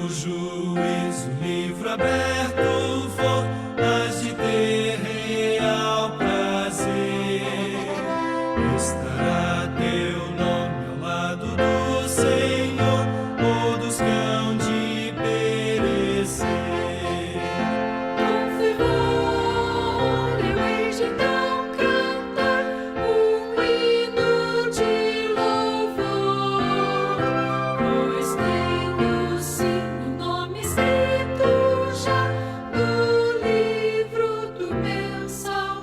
juízo, livro aberto for, hás de ter real prazer. Estará teu nome ao lado do Senhor, ou dos que hão de perecer. Com fervor eu hei de então cantar hino de louvor, pois tenho sim o nome escrito já no livro do meu Salvador.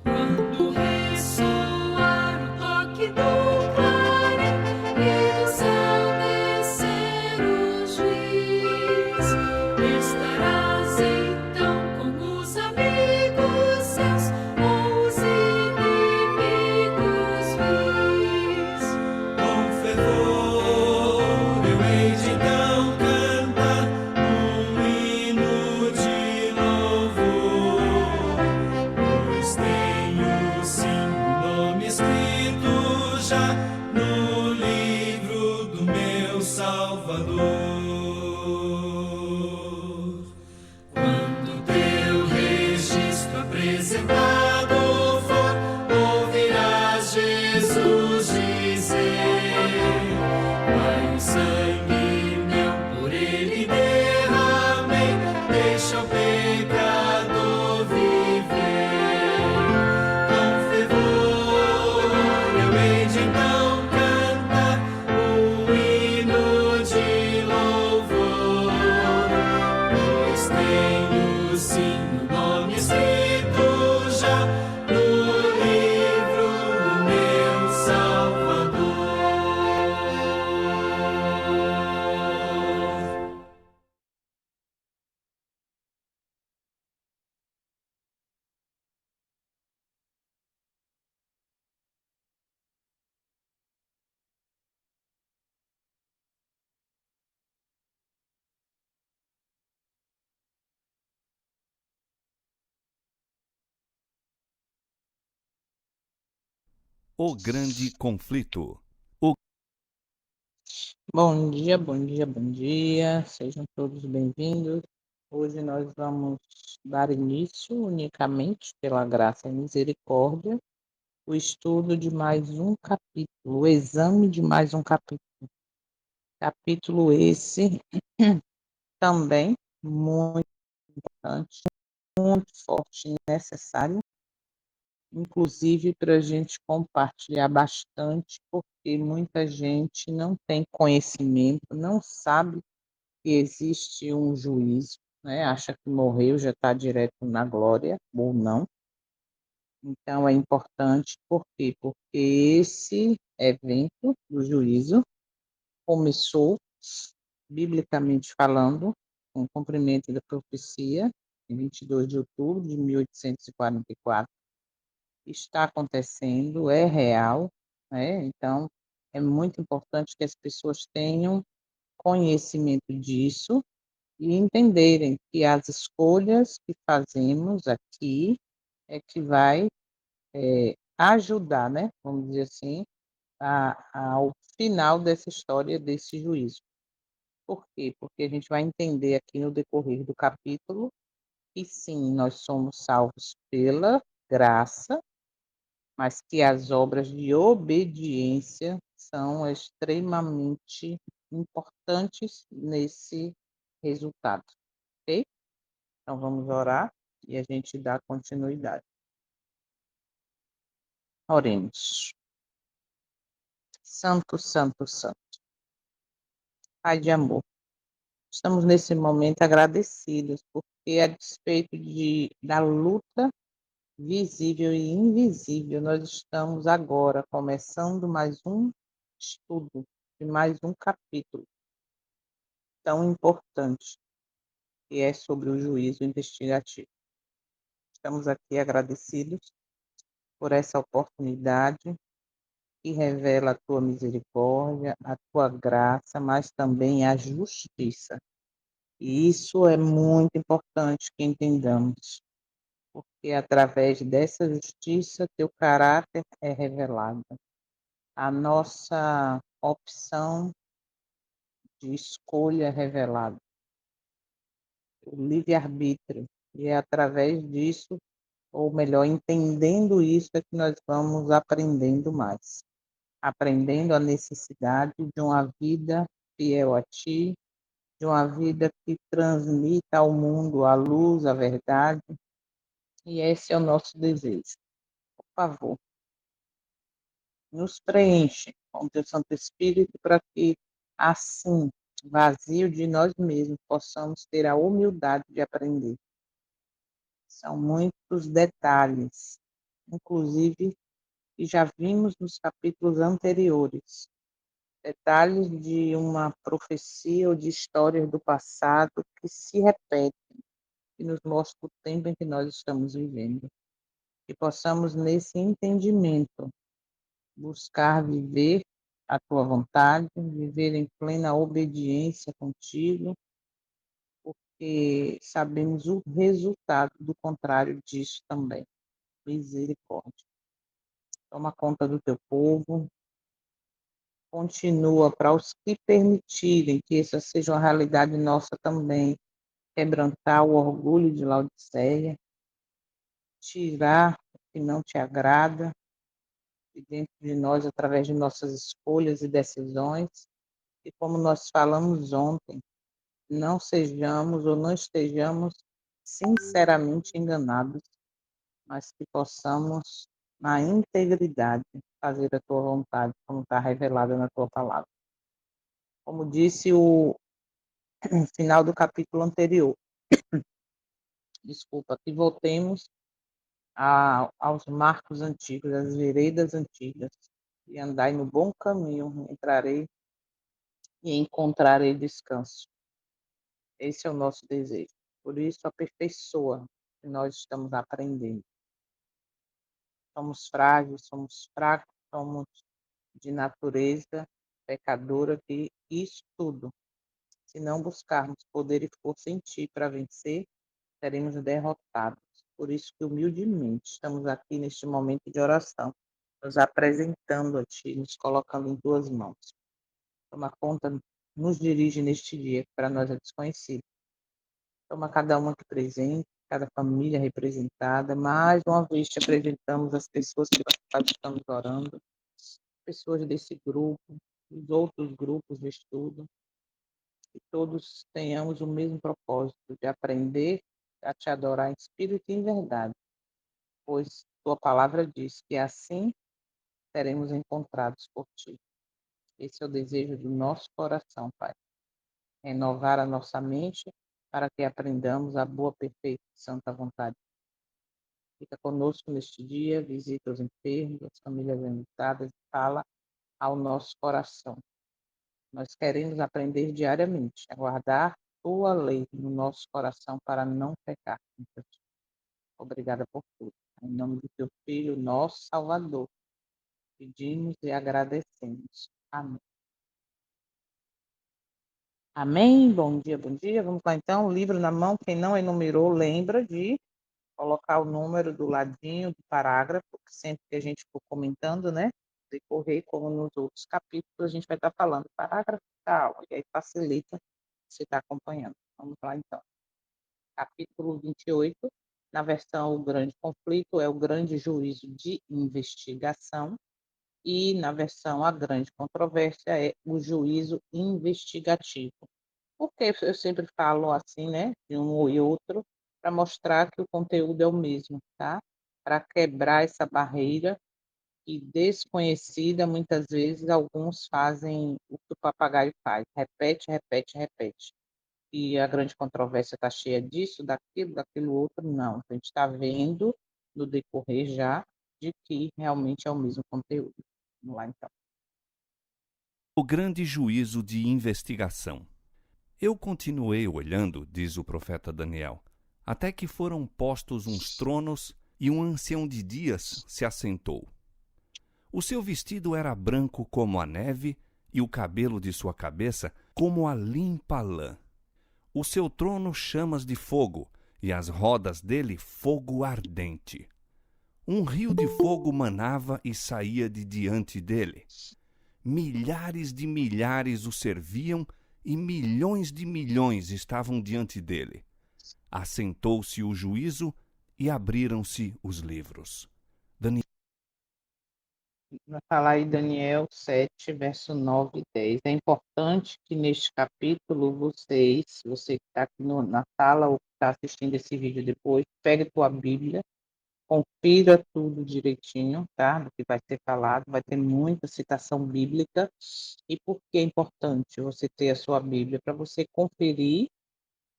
Quando ressoar o toque do clarim e do céu descer o juiz, estarás então com os amigos seus ou os inimigos vis. Com fervor eu hei de então cantar hino de louvor, pois tenho sim o nome escrito já no livro do meu Salvador. Quando teu registro apresentado for, ouvirás Jesus dizer: Pai, o sangue meu por ele derramei, deixa o pecador viver. Com fervor eu hei de então cantar hino de louvor, pois tenho sim o nome escrito já no livro do meu Salvador. O Grande Conflito. Bom dia, bom dia, bom dia. Sejam todos bem-vindos. Hoje nós vamos dar início, unicamente pela graça e misericórdia, o estudo de mais um capítulo, o exame de mais um capítulo. Capítulo esse também muito importante, muito forte e necessário, inclusive para a gente compartilhar bastante, porque muita gente não tem conhecimento, não sabe que existe um juízo, né? Acha que morreu, já está direto na glória, ou não. Então é importante, por quê? Porque esse evento do juízo começou, biblicamente falando, com o cumprimento da profecia, em 22 de outubro de 1844. Está acontecendo, é real, né? Então é muito importante que as pessoas tenham conhecimento disso e entenderem que as escolhas que fazemos aqui é que vai ajudar, né? Vamos dizer assim, ao final dessa história, desse juízo. Por quê? Porque a gente vai entender aqui no decorrer do capítulo que sim, nós somos salvos pela graça, mas que as obras de obediência são extremamente importantes nesse resultado, ok? Então vamos orar e a gente dá continuidade. Oremos. Santo, Santo, Santo, Pai de amor, estamos nesse momento agradecidos porque a despeito da luta visível e invisível, nós estamos agora começando mais um estudo de mais um capítulo tão importante, que é sobre o juízo investigativo. Estamos aqui agradecidos por essa oportunidade que revela a tua misericórdia, a tua graça, mas também a justiça. E isso é muito importante que entendamos, porque através dessa justiça teu caráter é revelado. a nossa opção de escolha revelada, o livre-arbítrio. E é através disso, ou melhor, entendendo isso, é que nós vamos aprendendo mais. Aprendendo a necessidade de uma vida fiel a Ti, de uma vida que transmita ao mundo a luz, a verdade. E esse é o nosso desejo. Por favor, nos preenche com o Teu Santo Espírito para que, assim, vazio de nós mesmos, possamos ter a humildade de aprender. São muitos detalhes, inclusive, que já vimos nos capítulos anteriores. Detalhes de uma profecia ou de histórias do passado que se repetem e nos mostram o tempo em que nós estamos vivendo. Que possamos, nesse entendimento, buscar viver a tua vontade, viver em plena obediência contigo, porque sabemos o resultado do contrário disso também. Misericórdia. Toma conta do teu povo, continua para os que permitirem que essa seja uma realidade nossa também, quebrantar o orgulho de Laodiceia, tirar o que não te agrada de dentro de nós através de nossas escolhas e decisões, e como nós falamos ontem, não sejamos ou não estejamos sinceramente enganados, mas que possamos, na integridade, fazer a tua vontade, como está revelada na tua palavra. Como disse o final do capítulo anterior, desculpa, que voltemos aos marcos antigos, às veredas antigas, e andai no bom caminho, entrarei e encontrarei descanso. Esse é o nosso desejo. Por isso, aperfeiçoa que nós estamos aprendendo. Somos frágeis, somos fracos, somos de natureza pecadora, que isso tudo, se não buscarmos poder e força em Ti para vencer, seremos derrotados. Por isso que humildemente estamos aqui neste momento de oração, nos apresentando a Ti, nos colocando em Tuas mãos. Toma conta, nos dirige neste dia, que para nós é desconhecido. Toma cada uma aqui presente, cada família representada. Mais uma vez te apresentamos as pessoas que nós estamos orando, pessoas desse grupo, dos outros grupos de estudo, que todos tenhamos o mesmo propósito de aprender a te adorar em espírito e em verdade, pois tua palavra diz que assim seremos encontrados por ti. Esse é o desejo do nosso coração, Pai. Renovar a nossa mente para que aprendamos a boa, perfeita e santa vontade. Fica conosco neste dia, visita os enfermos, as famílias enlutadas e fala ao nosso coração. Nós queremos aprender diariamente a guardar tua lei no nosso coração para não pecar contra ti. Obrigada por tudo. Em nome do teu Filho, nosso Salvador, pedimos e agradecemos. Amém. Amém. Bom dia, bom dia. Vamos lá então, o livro na mão. Quem não enumerou, lembra de colocar o número do ladinho do parágrafo, que sempre que a gente for comentando, né? Decorrer como nos outros capítulos, a gente vai estar falando parágrafo tal, e aí facilita você estar acompanhando. Vamos lá então. Capítulo 28, na versão O Grande Conflito, é o grande juízo de investigação, e na versão A Grande Controvérsia é o juízo investigativo. Porque eu sempre falo assim, né, de um e outro, para mostrar que o conteúdo é o mesmo, tá? Para quebrar essa barreira e desconhecida, muitas vezes alguns fazem o que o papagaio faz, repete, repete, repete. E a grande controvérsia está cheia disso, daquilo outro, não. A gente está vendo no decorrer já de que realmente é o mesmo conteúdo. Vamos lá, então. O grande juízo de investigação. Eu continuei olhando, diz o profeta Daniel, até que foram postos uns tronos e um ancião de dias se assentou. O seu vestido era branco como a neve e o cabelo de sua cabeça como a limpa lã. O seu trono chamas de fogo e as rodas dele fogo ardente. Um rio de fogo manava e saía de diante dele. Milhares de milhares o serviam e milhões de milhões estavam diante dele. Assentou-se o juízo e abriram-se os livros. Vai falar aí Daniel 7, verso 9 e 10. É importante que neste capítulo você que está aqui na sala ou que está assistindo esse vídeo depois, pegue tua Bíblia, confira tudo direitinho, tá? Do que vai ser falado, vai ter muita citação bíblica. E por que é importante você ter a sua Bíblia? Para você conferir,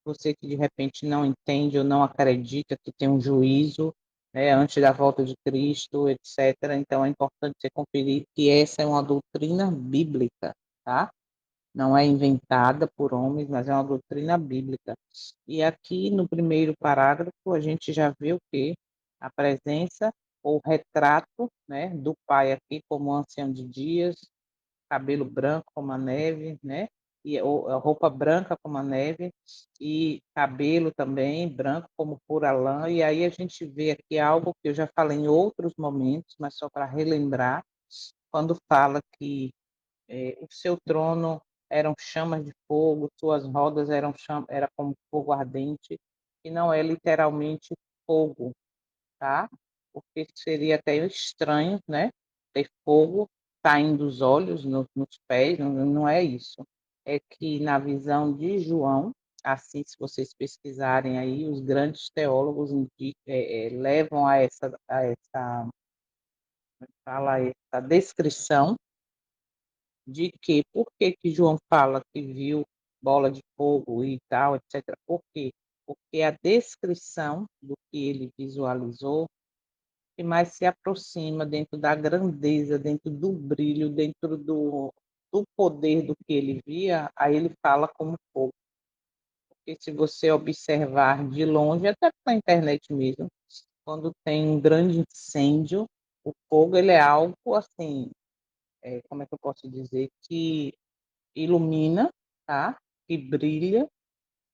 você que de repente não entende ou não acredita que tem um juízo, né, antes da volta de Cristo, etc. Então é importante você conferir que essa é uma doutrina bíblica, tá? Não é inventada por homens, mas é uma doutrina bíblica. E aqui no primeiro parágrafo a gente já vê o quê? A presença ou retrato, né, do pai aqui como ancião de dias, cabelo branco como a neve, né? E a roupa branca como a neve e cabelo também branco como pura lã. E aí a gente vê aqui algo que eu já falei em outros momentos, mas só para relembrar, quando fala que o seu trono eram chamas de fogo, suas rodas era como fogo ardente, e não é literalmente fogo, tá? Porque seria até estranho, né? Ter fogo caindo dos olhos, nos pés, não é isso. É que na visão de João, assim, se vocês pesquisarem aí, os grandes teólogos levam essa descrição de que, por que que João fala que viu bola de fogo e tal, etc. Por quê? Porque a descrição do que ele visualizou que mais se aproxima dentro da grandeza, dentro do brilho, dentro do poder do que ele via, aí ele fala como fogo. Porque se você observar de longe, até na internet mesmo, quando tem um grande incêndio, o fogo ele é algo assim, como é que eu posso dizer, que ilumina, tá? Que brilha,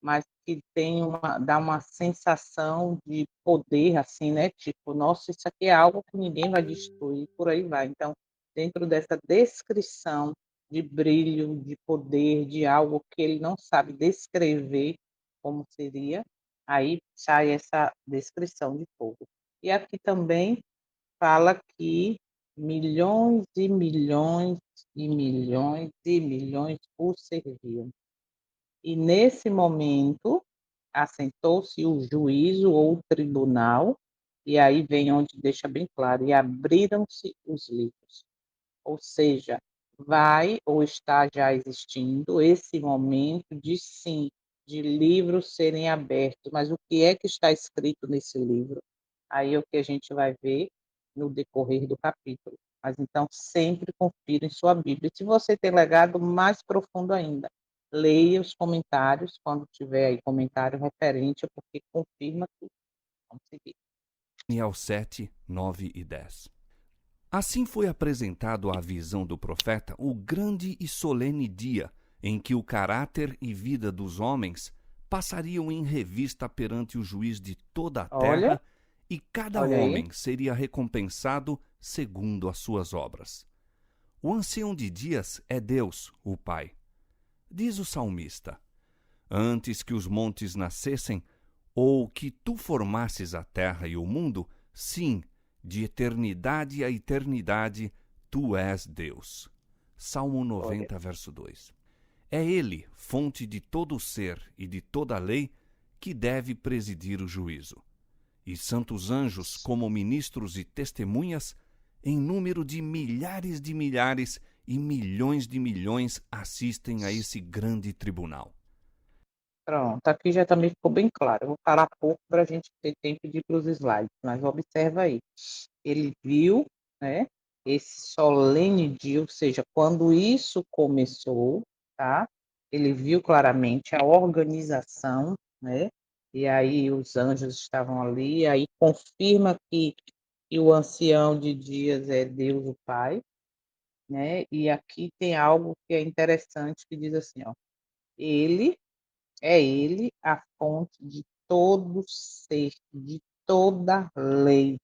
mas que dá uma sensação de poder, assim, né? Tipo, nossa, isso aqui é algo que ninguém vai destruir, por aí vai. Então, dentro dessa descrição de brilho, de poder, de algo que ele não sabe descrever como seria, aí sai essa descrição de fogo. E aqui também fala que milhões e milhões e milhões e milhões o serviam. E nesse momento assentou-se o juízo ou o tribunal, e aí vem onde deixa bem claro, e abriram-se os livros. Ou seja, vai ou está já existindo esse momento de sim, de livros serem abertos. Mas o que é que está escrito nesse livro? Aí é o que a gente vai ver no decorrer do capítulo. Mas então sempre confira em sua Bíblia. Se você tem legado mais profundo ainda, leia os comentários quando tiver aí comentário referente, porque confirma tudo. Vamos seguir. Daniel 7, 9 e 10. Assim foi apresentado à visão do profeta o grande e solene dia em que o caráter e vida dos homens passariam em revista perante o juiz de toda a Olha, terra, e cada olha aí. homem seria recompensado segundo as suas obras. O ancião de dias é Deus, o Pai. Diz o salmista: Antes que os montes nascessem, ou que tu formasses a terra e o mundo, sim, de eternidade a eternidade, tu és Deus. Salmo 90, verso 2. É Ele, fonte de todo o ser e de toda a lei, que deve presidir o juízo. E santos anjos, como ministros e testemunhas, em número de milhares e milhões de milhões, assistem a esse grande tribunal. Pronto, aqui já também ficou bem claro. Eu vou falar pouco para a gente ter tempo de ir para os slides, mas observa aí. Ele viu, né, esse solene dia, ou seja, quando isso começou, tá? Ele viu claramente a organização, né? E aí os anjos estavam ali, aí confirma que o ancião de dias é Deus o Pai, né? E aqui tem algo que é interessante que diz assim, ó, ele é ele a fonte de todo ser, de toda lei.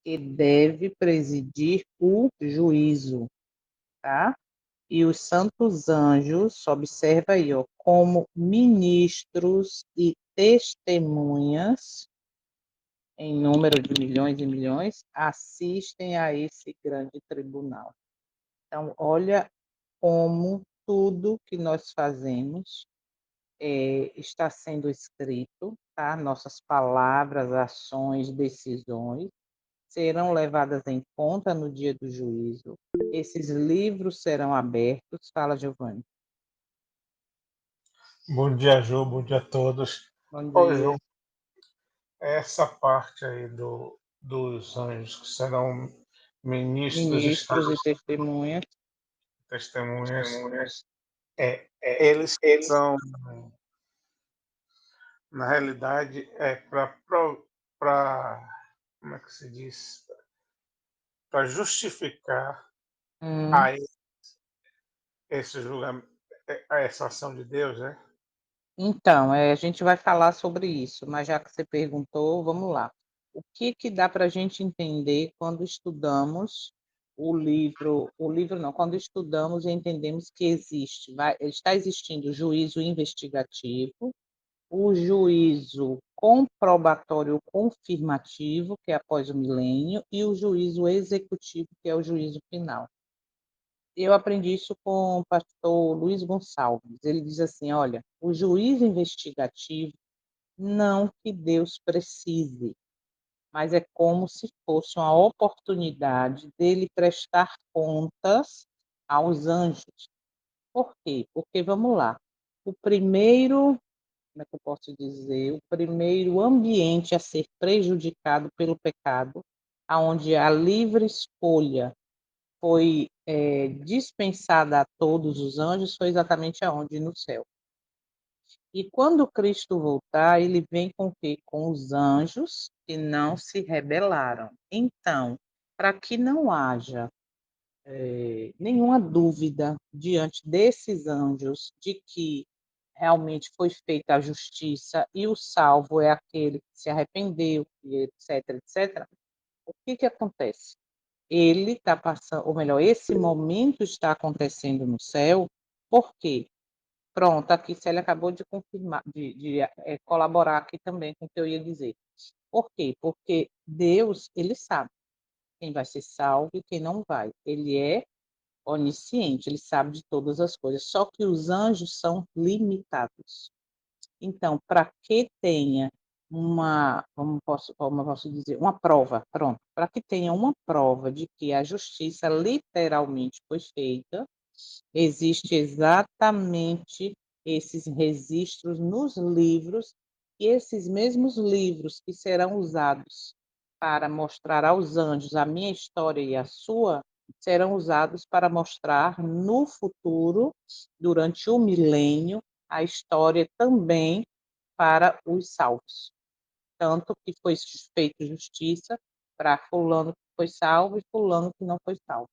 que deve presidir o juízo, tá? E os santos anjos, observa aí, ó, como ministros e testemunhas, em número de milhões e milhões, assistem a esse grande tribunal. Então, olha como tudo que nós fazemos está sendo escrito, tá? Nossas palavras, ações, decisões serão levadas em conta no dia do juízo. Esses livros serão abertos. Fala, Giovanni. Bom dia, Ju, bom dia a todos. Bom Ô, Ju, dia. essa parte aí dos anjos que serão ministros e Ministros e testemunhas. testemunhas, eles são, na realidade, para, como é que se diz? Para justificar Hum. a esse julgamento, a essa ação de Deus, né? Então, a gente vai falar sobre isso, mas já que você perguntou, vamos lá. O que dá para a gente entender quando estudamos o livro não, quando estudamos e entendemos que está existindo o juízo investigativo, o juízo comprobatório confirmativo, que é após o milênio, e o juízo executivo, que é o juízo final. Eu aprendi isso com o pastor Luiz Gonçalves. Ele diz assim: olha, o juízo investigativo, não que Deus precise, mas é como se fosse uma oportunidade dele prestar contas aos anjos. Por quê? Porque, vamos lá, o primeiro, como é que eu posso dizer, o primeiro ambiente a ser prejudicado pelo pecado, aonde a livre escolha foi dispensada a todos os anjos, foi exatamente aonde? No céu. E quando Cristo voltar, ele vem com o quê? Com os anjos que não se rebelaram. Então, para que não haja nenhuma dúvida diante desses anjos de que realmente foi feita a justiça e o salvo é aquele que se arrependeu, etc, etc, o que acontece? Ele está passando, ou melhor, esse momento está acontecendo no céu, por quê? Pronto, aqui Célia acabou de confirmar, de colaborar aqui também com o que eu ia dizer. Por quê? Porque Deus, ele sabe quem vai ser salvo e quem não vai. Ele é onisciente, ele sabe de todas as coisas, só que os anjos são limitados. Então, para que tenha como eu posso dizer, uma prova, pronto, para que tenha uma prova de que a justiça literalmente foi feita, existe exatamente esses registros nos livros, e esses mesmos livros que serão usados para mostrar aos anjos a minha história e a sua, serão usados para mostrar no futuro, durante o milênio, a história também para os salvos. Tanto que foi feita justiça para fulano que foi salvo e fulano que não foi salvo,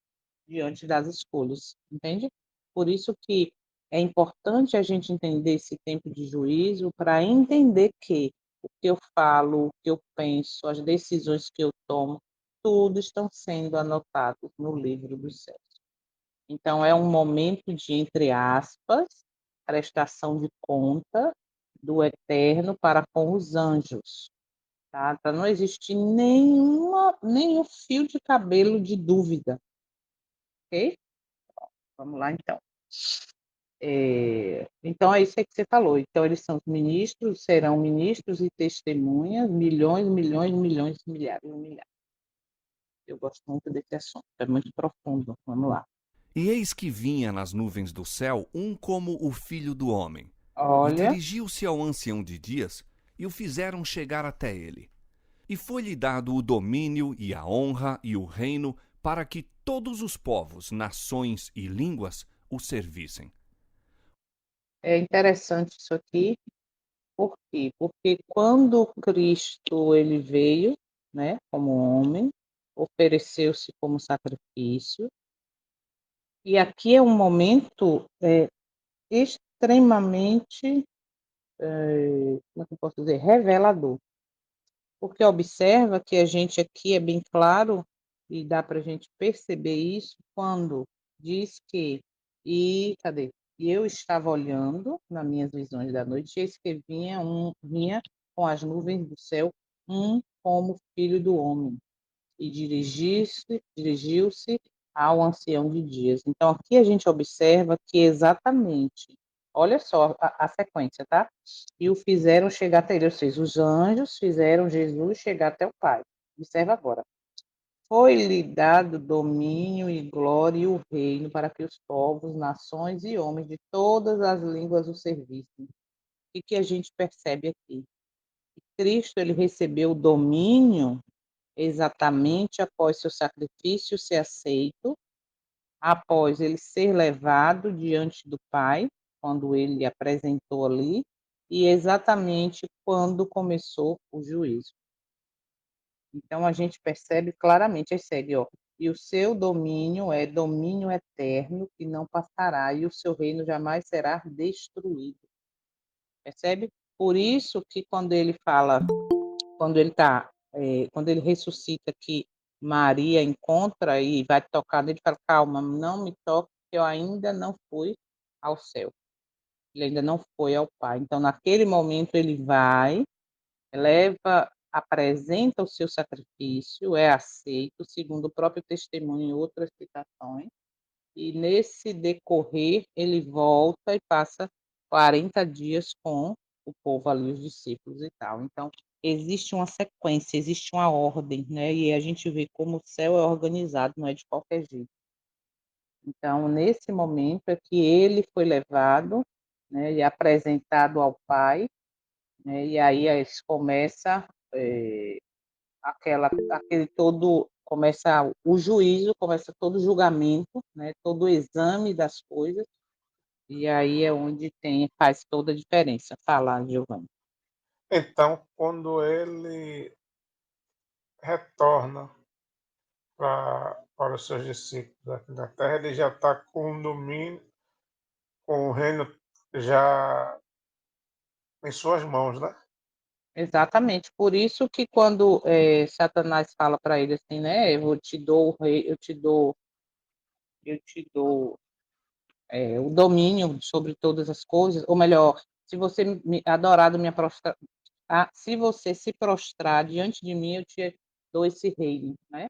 diante das escolhas, entende? Por isso que é importante a gente entender esse tempo de juízo para entender que o que eu falo, o que eu penso, as decisões que eu tomo, tudo estão sendo anotados no livro dos céus. Então, é um momento de, entre aspas, prestação de conta do eterno para com os anjos, tá? Para não existir nenhum fio de cabelo de dúvida, ok? Vamos lá, então. Então, é isso aí que você falou. Então, eles são ministros, serão ministros e testemunhas, milhões, milhões, milhões, milhares, milhares. Eu gosto muito desse assunto, é muito profundo. Vamos lá. E eis que vinha nas nuvens do céu um como o filho do homem. E Olha, dirigiu-se ao ancião de dias, e o fizeram chegar até ele. E foi-lhe dado o domínio e a honra e o reino, para que todos os povos, nações e línguas o servissem. é interessante isso aqui. Por quê? Porque quando Cristo ele veio, né, como homem, ofereceu-se como sacrifício, e aqui é um momento extremamente, como é que eu posso dizer, revelador. Porque observa que a gente aqui é bem claro e dá para a gente perceber isso quando diz que, cadê? E eu estava olhando nas minhas visões da noite, e eis que vinha com as nuvens do céu, como filho do homem, e dirigiu-se ao ancião de dias. Então, aqui a gente observa que exatamente, olha só a sequência, tá? E o fizeram chegar até ele, ou seja, os anjos fizeram Jesus chegar até o Pai. Observa agora. Foi-lhe dado domínio e glória e o reino para que os povos, nações e homens de todas as línguas o servissem. O que a gente percebe aqui? Cristo ele recebeu o domínio exatamente após seu sacrifício ser aceito, após ele ser levado diante do Pai, quando ele apresentou ali, e exatamente quando começou o juízo. Então a gente percebe claramente, aí segue, ó, e o seu domínio é domínio eterno que não passará, e o seu reino jamais será destruído. Percebe? Por isso que quando ele fala, quando ele ressuscita que Maria encontra e vai tocar nele, fala, calma, não me toque, porque eu ainda não fui ao céu. Ele ainda não foi ao Pai. Então, naquele momento, ele vai, apresenta o seu sacrifício, é aceito, segundo o próprio testemunho em outras citações, e nesse decorrer, ele volta e passa 40 dias com o povo ali, os discípulos e tal. Então, existe uma sequência, existe uma ordem, né? E a gente vê como o céu é organizado, não é de qualquer jeito. Então, nesse momento é que ele foi levado, né, e apresentado ao Pai, né, e aí começa aquele todo, começa o juízo, começa todo o julgamento, né, todo o exame das coisas, e aí é onde faz toda a diferença. Fala, Giovanni. Então, quando ele retorna para os seus discípulos aqui na terra, ele já está com o domínio, com o reino já em suas mãos, né? Exatamente. Por isso que quando Satanás fala para ele assim, né, eu te dou o rei, eu te dou o domínio sobre todas as coisas, ou melhor, se você me adorar, se você se prostrar diante de mim, eu te dou esse reino, né?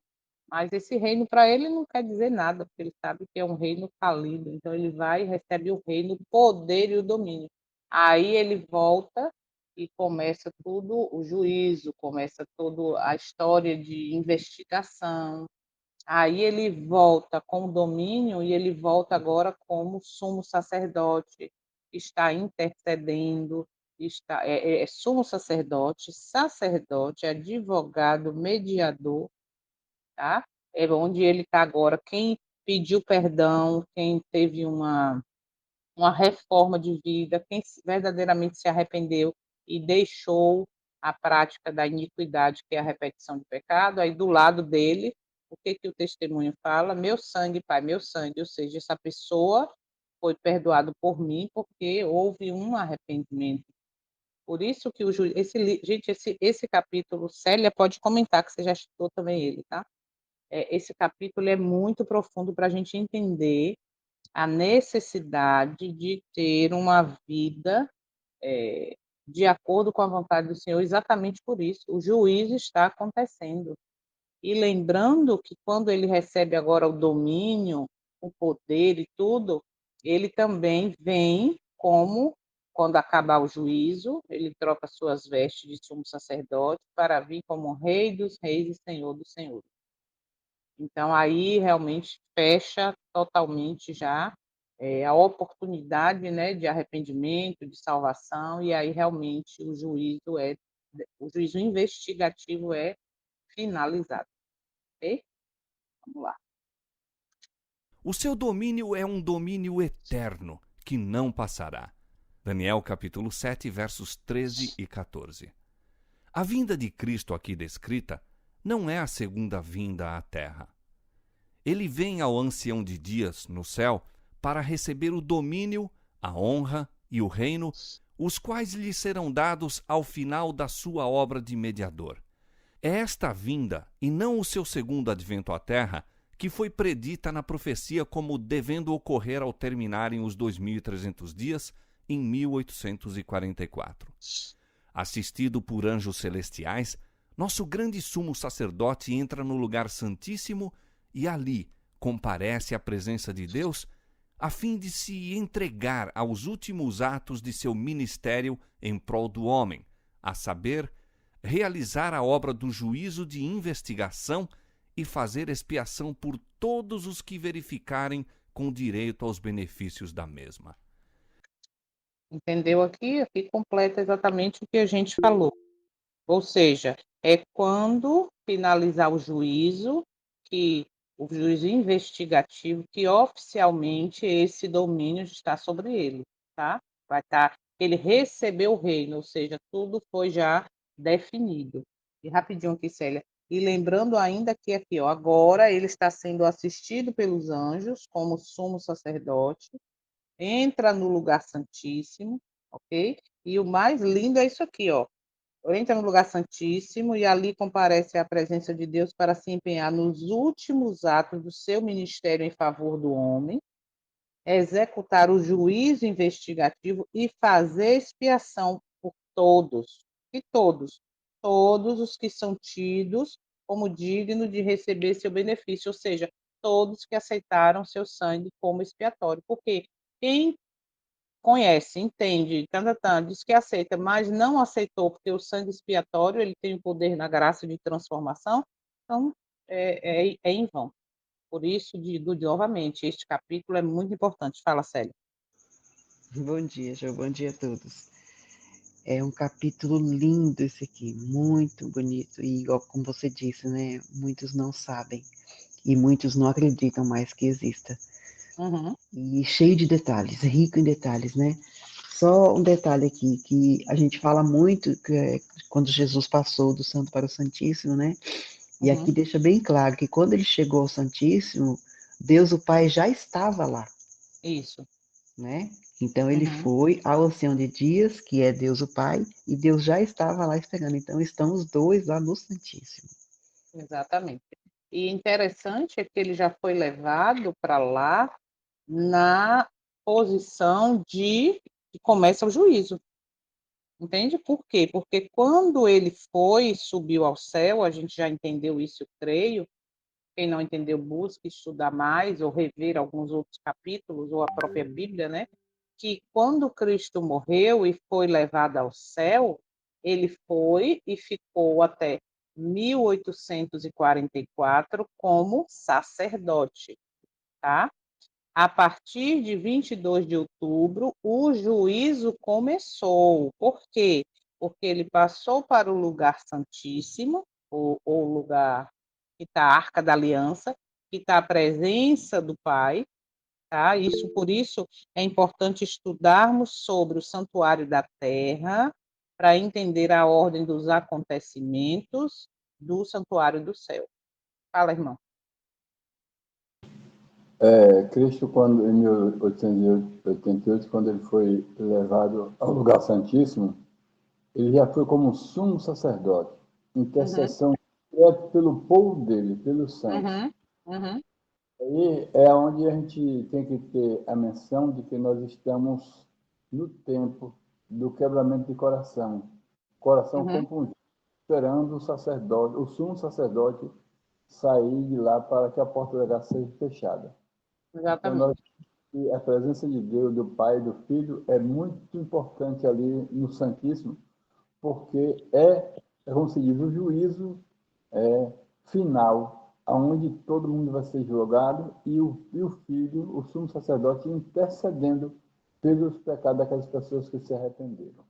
Mas esse reino para ele não quer dizer nada, porque ele sabe que é um reino falido. Então ele vai e recebe o reino, o poder e o domínio. Aí ele volta e começa tudo o juízo, começa toda a história de investigação. Aí ele volta com o domínio e ele volta agora como sumo sacerdote, está intercedendo, é sumo sacerdote, advogado, mediador, tá? É onde ele está agora. Quem pediu perdão, quem teve uma reforma de vida, quem verdadeiramente se arrependeu e deixou a prática da iniquidade, que é a repetição de pecado, aí do lado dele, o que o testemunho fala? Meu sangue, Pai, meu sangue, ou seja, essa pessoa foi perdoado por mim porque houve um arrependimento. Por isso que esse capítulo, Célia pode comentar que você já estudou também ele, tá? Esse capítulo é muito profundo para a gente entender a necessidade de ter uma vida de acordo com a vontade do Senhor, exatamente por isso. O juízo está acontecendo. E lembrando que quando ele recebe agora o domínio, o poder e tudo, ele também vem como, quando acabar o juízo, ele troca suas vestes de sumo sacerdote para vir como Rei dos Reis e Senhor dos Senhores. Então, aí realmente fecha totalmente já a oportunidade, né, de arrependimento, de salvação, e aí realmente o juízo investigativo é finalizado. Ok? Vamos lá. O seu domínio é um domínio eterno, que não passará. Daniel capítulo 7, versos 13 e 14. A vinda de Cristo aqui descrita não é a segunda vinda à terra. Ele vem ao ancião de dias no céu para receber o domínio, a honra e o reino, os quais lhe serão dados ao final da sua obra de mediador. É esta vinda, e não o seu segundo advento à Terra, que foi predita na profecia como devendo ocorrer ao terminarem os 2.300 dias em 1844. Assistido por anjos celestiais, nosso grande sumo sacerdote entra no lugar santíssimo e ali comparece à presença de Deus a fim de se entregar aos últimos atos de seu ministério em prol do homem, a saber, realizar a obra do juízo de investigação e fazer expiação por todos os que verificarem com direito aos benefícios da mesma. Entendeu aqui? Aqui completa exatamente o que a gente falou. Ou seja, é quando finalizar o juízo, que o juízo investigativo, que oficialmente esse domínio está sobre ele, tá? Vai estar, ele recebeu o reino, ou seja, tudo foi já definido. E rapidinho aqui, Célia. E lembrando ainda que aqui, ó, agora ele está sendo assistido pelos anjos como sumo sacerdote, entra no lugar santíssimo, ok? E o mais lindo é isso aqui, ó. Entra no lugar santíssimo e ali comparece à presença de Deus para se empenhar nos últimos atos do seu ministério em favor do homem, executar o juízo investigativo e fazer expiação por todos, e todos os que são tidos como dignos de receber seu benefício, ou seja, todos que aceitaram seu sangue como expiatório, porque quem conhece, entende, diz que aceita, mas não aceitou, porque o sangue expiatório ele tem o poder na graça de transformação, então é em vão. Por isso, digo novamente, este capítulo é muito importante. Fala, Célia. Bom dia, João. Bom dia a todos. É um capítulo lindo esse aqui, muito bonito. E, igual como você disse, né? Muitos não sabem e muitos não acreditam mais que exista. Uhum. E cheio de detalhes, rico em detalhes, né? Só um detalhe aqui, que a gente fala muito que quando Jesus passou do Santo para o Santíssimo, né? E aqui deixa bem claro que quando ele chegou ao Santíssimo, Deus o Pai já estava lá. Isso. Né? Então ele foi ao Ancião de Dias, que é Deus o Pai, e Deus já estava lá esperando. Então estão os dois lá no Santíssimo. Exatamente. E interessante é que ele já foi levado para lá na posição de que começa o juízo. Entende? Por quê? Porque quando ele subiu ao céu, a gente já entendeu isso, eu creio. Quem não entendeu, busque estudar mais ou rever alguns outros capítulos ou a própria Bíblia, né? Que quando Cristo morreu e foi levado ao céu, ele foi e ficou até 1844 como sacerdote, tá? A partir de 22 de outubro, o juízo começou. Por quê? Porque ele passou para o lugar santíssimo, ou lugar que está a Arca da Aliança, que está a presença do Pai, tá? Por isso é importante estudarmos sobre o santuário da terra, para entender a ordem dos acontecimentos do santuário do céu. Fala, irmão. Cristo, quando, em 1888, quando ele foi levado ao lugar santíssimo, ele já foi como um sumo sacerdote, intercessão pelo povo dele, pelos santos. Aí é onde a gente tem que ter a menção de que nós estamos no tempo do quebramento de coração compungido, esperando o sacerdote, o sumo sacerdote, sair de lá para que a porta da graça seja fechada. Exatamente. Então, a presença de Deus, do Pai e do Filho é muito importante ali no Santíssimo, porque como se diz, o juízo final, aonde todo mundo vai ser julgado e o Filho, o sumo sacerdote, intercedendo pelos pecados daquelas pessoas que se arrependeram.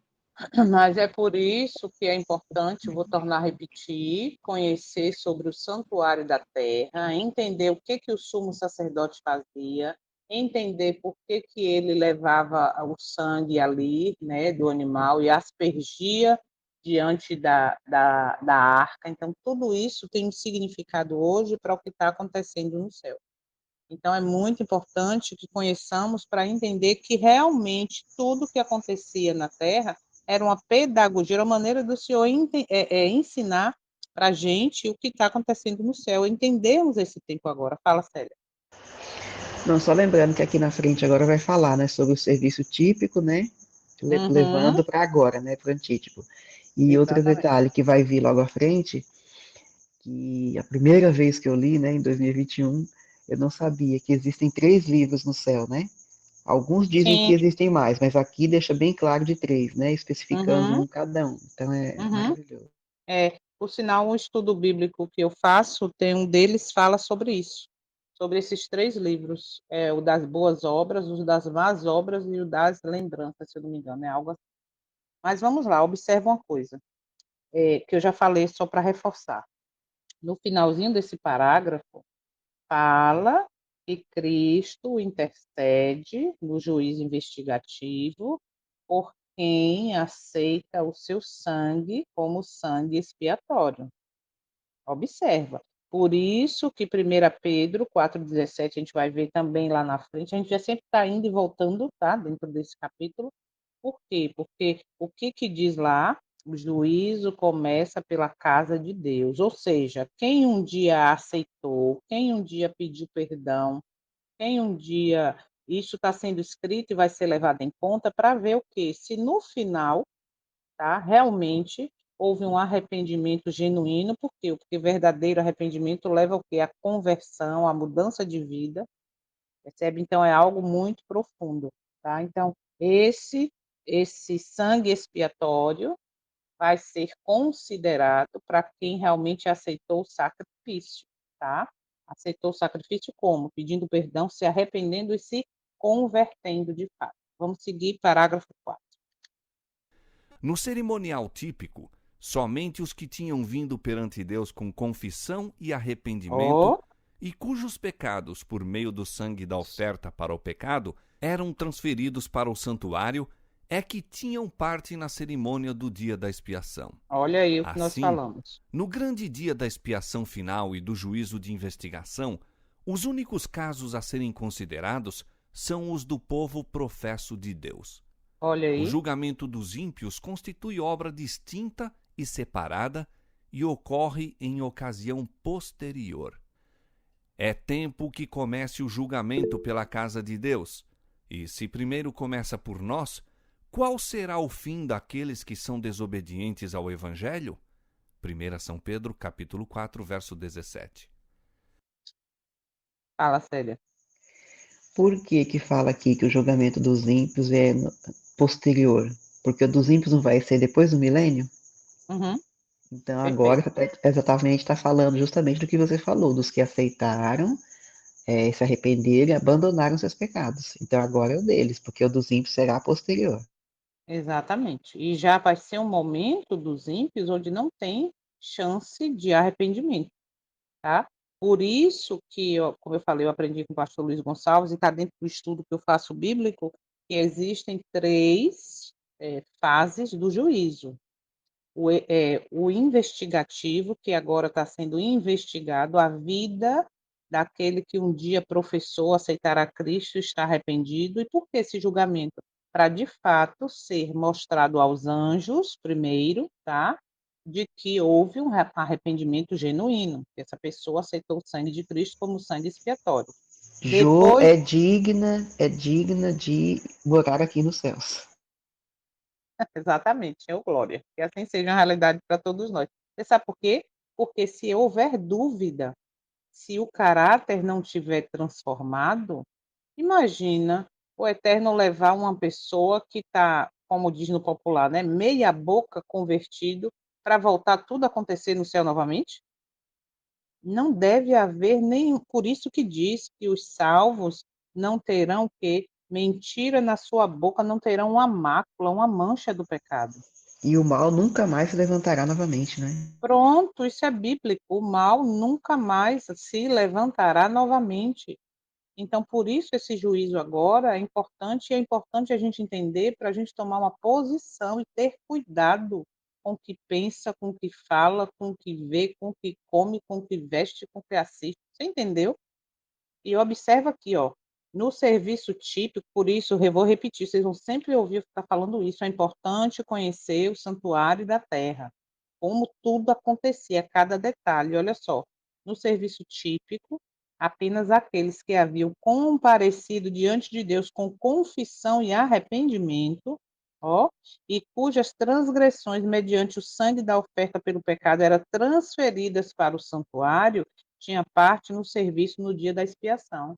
Mas é por isso que é importante, vou tornar a repetir, conhecer sobre o santuário da terra, entender o que o sumo sacerdote fazia, entender por que ele levava o sangue ali, né, do animal e aspergia diante da arca. Então, tudo isso tem um significado hoje para o que está acontecendo no céu. Então, é muito importante que conheçamos para entender que realmente tudo que acontecia na terra era uma pedagogia, era uma maneira do Senhor ensinar para a gente o que está acontecendo no céu. Entendemos esse tempo agora. Fala, Célia. Não, só lembrando que aqui na frente agora vai falar, né, sobre o serviço típico, né, levando para agora, né, para o antítipo. E outro Exatamente. detalhe que vai vir logo à frente, que a primeira vez que eu li, né, em 2021, eu não sabia que existem 3 livros no céu, né? Alguns dizem que Sim. existem mais, mas aqui deixa bem claro de 3, né, especificando Uhum. um cada um. Então é Uhum. maravilhoso. Por sinal, um estudo bíblico que eu faço, tem um deles fala sobre isso, sobre esses 3 livros, o das boas obras, o das más obras e o das lembranças, se eu não me engano, é algo assim. Mas vamos lá, observa uma coisa, que eu já falei só para reforçar. No finalzinho desse parágrafo, fala que Cristo intercede no juízo investigativo por quem aceita o seu sangue como sangue expiatório. Observa. Por isso que 1 Pedro 4,17, a gente vai ver também lá na frente, a gente já sempre está indo e voltando, tá? Dentro desse capítulo. Por quê? Porque o que diz lá? O juízo começa pela casa de Deus. Ou seja, quem um dia aceitou, quem um dia pediu perdão, quem um dia isso está sendo escrito e vai ser levado em conta para ver o quê? Se no final, tá? Realmente houve um arrependimento genuíno, por quê? Porque verdadeiro arrependimento leva ao quê? A conversão, a mudança de vida, percebe? Então é algo muito profundo, tá? Então esse sangue expiatório vai ser considerado para quem realmente aceitou o sacrifício, tá? Aceitou o sacrifício como? Pedindo perdão, se arrependendo e se convertendo de fato. Vamos seguir parágrafo 4. No cerimonial típico, somente os que tinham vindo perante Deus com confissão e arrependimento, Oh, e cujos pecados, por meio do sangue da oferta para o pecado, eram transferidos para o santuário, é que tinham parte na cerimônia do dia da expiação. olha aí o que nós Assim, falamos. no grande dia da expiação final e do juízo de investigação, os únicos casos a serem considerados são os do povo professo de Deus. Olha O aí. julgamento dos ímpios constitui obra distinta e separada e ocorre em ocasião posterior. É tempo que comece o julgamento pela casa de Deus. E se primeiro começa por nós, qual será o fim daqueles que são desobedientes ao Evangelho? 1 São Pedro, capítulo 4, verso 17. Fala, Célia. Por que que fala aqui que o julgamento dos ímpios é posterior? Porque o dos ímpios não vai ser depois do milênio? Uhum, Então agora perfeito. exatamente está falando justamente do que você falou, dos que aceitaram, se arrependeram e abandonaram seus pecados. Então agora é o deles, porque o dos ímpios será posterior. Exatamente. E já vai ser um momento dos ímpios onde não tem chance de arrependimento, tá? Por isso que, como eu falei, eu aprendi com o pastor Luiz Gonçalves e está dentro do estudo que eu faço bíblico, que existem 3 fases do juízo. O investigativo, que agora está sendo investigado, a vida daquele que um dia professou aceitar a Cristo e está arrependido. E por que esse julgamento? Para, de fato, ser mostrado aos anjos, primeiro, tá? De que houve um arrependimento genuíno, que essa pessoa aceitou o sangue de Cristo como sangue expiatório. Jo Depois, é digna de morar aqui nos céus. exatamente, Senhor Glória, que assim seja uma realidade para todos nós. Você sabe por quê? Porque se houver dúvida, se o caráter não tiver transformado, imagina o Eterno levar uma pessoa que está, como diz no popular, né, meia boca convertido, para voltar tudo a acontecer no céu novamente? Não deve haver nenhum. Por isso que diz que os salvos não terão que mentira na sua boca, não terão uma mácula, uma mancha do pecado. E o mal nunca mais se levantará novamente, né? Pronto, isso é bíblico. O mal nunca mais se levantará novamente. Então, por isso esse juízo agora é importante a gente entender para a gente tomar uma posição e ter cuidado com o que pensa, com o que fala, com o que vê, com o que come, com o que veste, com o que assiste. Você entendeu? E observa aqui, ó, no serviço típico, por isso eu vou repetir, vocês vão sempre ouvir eu estar falando isso, é importante conhecer o santuário da terra. como tudo acontecia, cada detalhe. Olha só, no serviço típico, apenas aqueles que haviam comparecido diante de Deus com confissão e arrependimento, ó, e cujas transgressões mediante o sangue da oferta pelo pecado eram transferidas para o santuário, tinha parte no serviço no dia da expiação.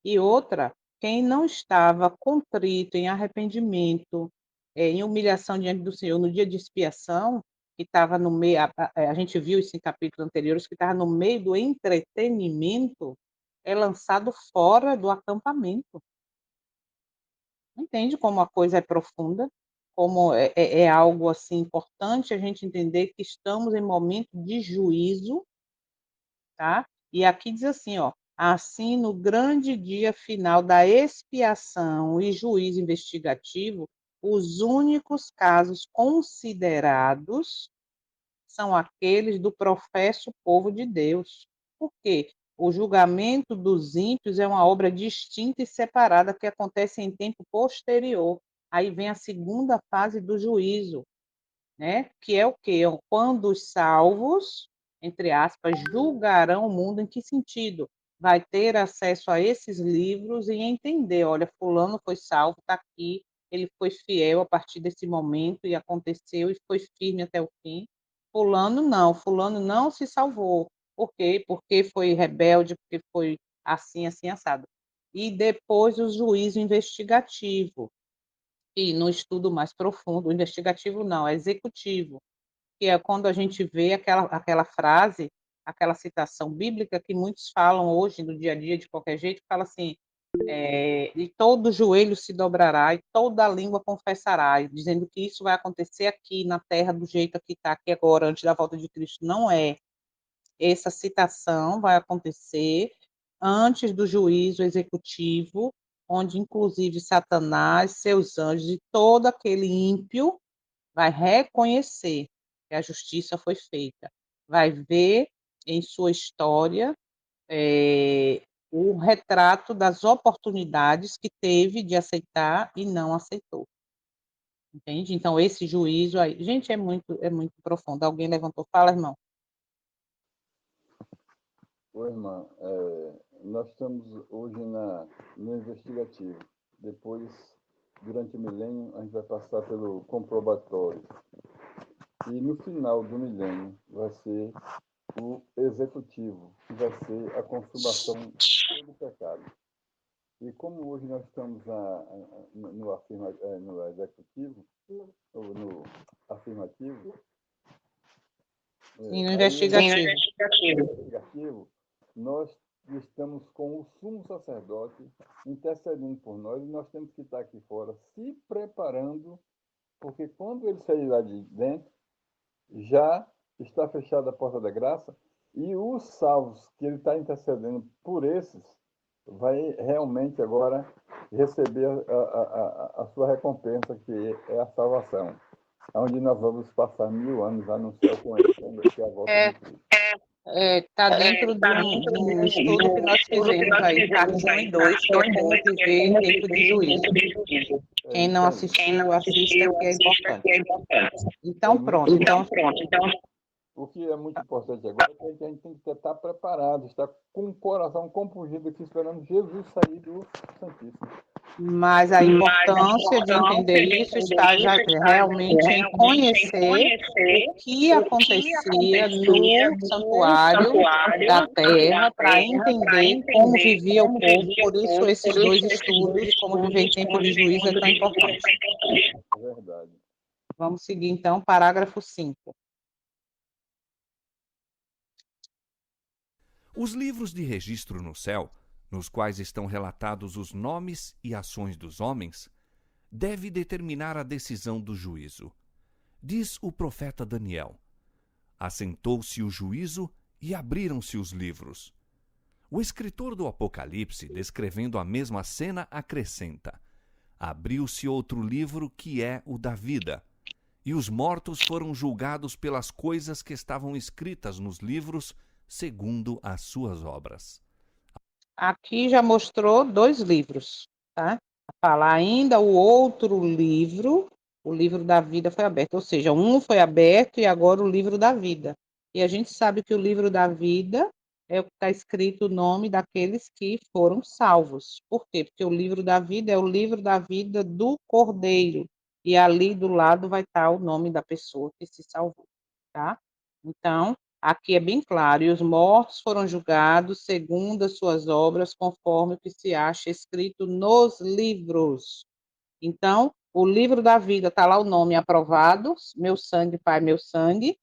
E outra, quem não estava contrito em arrependimento, em humilhação diante do Senhor no dia de expiação, que estava no meio, a gente viu isso em capítulos anteriores, que estava no meio do entretenimento, é lançado fora do acampamento. Entende como a coisa é profunda? Como é algo assim importante a gente entender que estamos em momento de juízo, tá? E aqui diz assim, ó, assim no grande dia final da expiação e juízo investigativo, os únicos casos considerados são aqueles do professo povo de Deus. Por quê? O julgamento dos ímpios é uma obra distinta e separada que acontece em tempo posterior. Aí vem a segunda fase do juízo, né? Que é o quê? Quando os salvos, entre aspas, julgarão o mundo. Em que sentido? Vai ter acesso a esses livros e entender, olha, fulano foi salvo, está aqui, ele foi fiel a partir desse momento e aconteceu e foi firme até o fim. Fulano não se salvou. Por quê? Porque foi rebelde, porque foi assim, assim, assado. E depois o juízo investigativo, e no estudo mais profundo, investigativo não, é executivo, que é quando a gente vê aquela frase, aquela citação bíblica que muitos falam hoje no dia a dia de qualquer jeito, fala assim, e todo joelho se dobrará e toda língua confessará, dizendo que isso vai acontecer aqui na terra do jeito que está aqui agora, antes da volta de Cristo. Não é. Essa citação vai acontecer antes do juízo executivo, onde inclusive Satanás, seus anjos e todo aquele ímpio vai reconhecer que a justiça foi feita, vai ver em sua história o retrato das oportunidades que teve de aceitar e não aceitou. Entende? Então, esse juízo aí, gente, é muito profundo. Alguém levantou? Fala, irmão. Oi, irmã. Nós estamos hoje no investigativo. Depois, durante o milênio, a gente vai passar pelo comprobatório. E no final do milênio vai ser o executivo, que vai ser a consumação de todo o pecado. E como hoje nós estamos no executivo, ou no afirmativo, Sim, no investigativo. nós estamos com o sumo sacerdote intercedendo por nós, e nós temos que estar aqui fora se preparando, porque quando ele sair lá de dentro, já está fechada a porta da graça, e os salvos que ele está intercedendo por esses, vai realmente agora receber a sua recompensa, que é a salvação, onde nós vamos passar 1000 anos lá no céu com ele, quando ele quer a volta de Cristo. Está dentro de um estudo que nós fizemos aí, parte 1 e 2, que é como viver em tempo de juízo. Quem não assistiu, assista, que é importante. Então, pronto. Então, o que é muito importante agora é que a gente tem que estar preparado, estar com o coração compungido aqui, esperando Jesus sair do Santíssimo. Mas a importância de entender isso está já realmente em conhecer o que acontecia no santuário da terra, para entender como vivia o povo. Por isso, esses dois estudos, como viver em tempo de juízo, é tão importante. É verdade. Vamos seguir, então, parágrafo 5. Os livros de registro no céu, nos quais estão relatados os nomes e ações dos homens, deve determinar a decisão do juízo. Diz o profeta Daniel: assentou-se o juízo e abriram-se os livros. O escritor do Apocalipse, descrevendo a mesma cena, acrescenta: abriu-se outro livro, que é o da vida, e os mortos foram julgados pelas coisas que estavam escritas nos livros, segundo as suas obras. Aqui já mostrou 2 livros, tá? Falar ainda o outro livro, o livro da vida foi aberto. Ou seja, um foi aberto e agora o livro da vida. E a gente sabe que o livro da vida é o que está escrito o nome daqueles que foram salvos. Por quê? Porque o livro da vida é o livro da vida do Cordeiro. E ali do lado vai estar o nome da pessoa que se salvou, tá? Então, aqui é bem claro, e os mortos foram julgados segundo as suas obras, conforme o que se acha escrito nos livros. Então, o livro da vida está lá o nome aprovado, meu sangue, Pai, meu sangue,